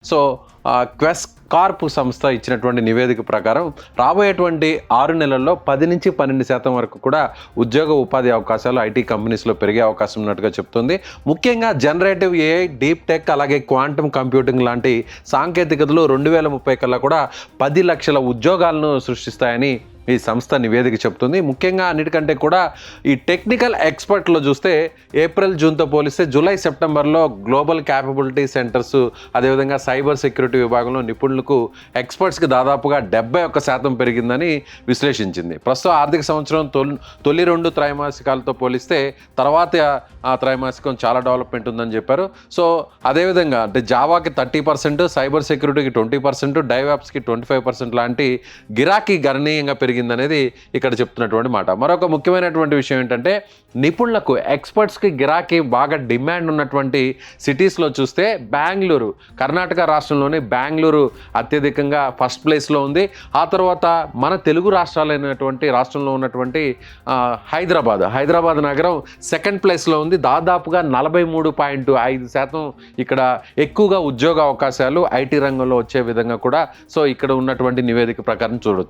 So Quess Corp సంస్థ ఇచ్చినటువంటి నివేదిక ప్రకారం రాబోయేటువంటి 6 నెలల్లో 10-12% వరకు కూడా ఉద్యోగ ఉపాధి అవకాశాలు ఐటీ కంపెనీస్లో పెరిగే అవకాశం ఉన్నట్టుగా చెప్తుంది. ముఖ్యంగా జనరేటివ్ ఏఐ, డీప్ టెక్, అలాగే క్వాంటమ్ కంప్యూటింగ్ లాంటి సాంకేతికతలు 2030 కల్లా కూడా 10 లక్షల ఉద్యోగాలను సృష్టిస్తాయని ఈ సంస్థ నివేదిక చెప్తుంది. ముఖ్యంగా అన్నిటికంటే కూడా ఈ టెక్నికల్ ఎక్స్పర్ట్లో చూస్తే ఏప్రిల్, జూన్తో పోలిస్తే జూలై, సెప్టెంబర్లో గ్లోబల్ క్యాపబిలిటీ సెంటర్స్, అదేవిధంగా సైబర్ సెక్యూరిటీ విభాగంలో నిపుణులకు, ఎక్స్పర్ట్స్కి దాదాపుగా 71% పెరిగిందని విశ్లేషించింది. ప్రస్తుత ఆర్థిక సంవత్సరం తొలి 2 త్రైమాసికాలతో పోలిస్తే తర్వాత త్రైమాసికం చాలా డెవలప్మెంట్ ఉందని చెప్పారు. సో అదేవిధంగా అంటే జావాకి 30%, సైబర్ సెక్యూరిటీకి 20%, డైవాప్స్కి 25% లాంటి గిరాకీ గణనీయంగా పెరిగిందనేది ఇక్కడ చెప్తున్నటువంటి మాట. మరొక ముఖ్యమైనటువంటి విషయం ఏంటంటే నిపుణులకు, ఎక్స్పర్ట్స్కి గిరాకీ బాగా డిమాండ్ ఉన్నటువంటి సిటీస్లో చూస్తే బెంగళూరు, కర్ణాటక రాష్ట్రంలోని బెంగళూరు అత్యధికంగా ఫస్ట్ ప్లేస్లో ఉంది. ఆ తర్వాత మన తెలుగు రాష్ట్రంలో ఉన్నటువంటి హైదరాబాద్ నగరం సెకండ్ ప్లేస్లో ఉంది. దాదాపుగా 43.5% ఇక్కడ ఎక్కువగా ఉద్యోగ అవకాశాలు ఐటీ రంగంలో వచ్చే విధంగా కూడా సో ఇక్కడ ఉన్నటువంటి నివేదిక ప్రకారం చూడొచ్చు.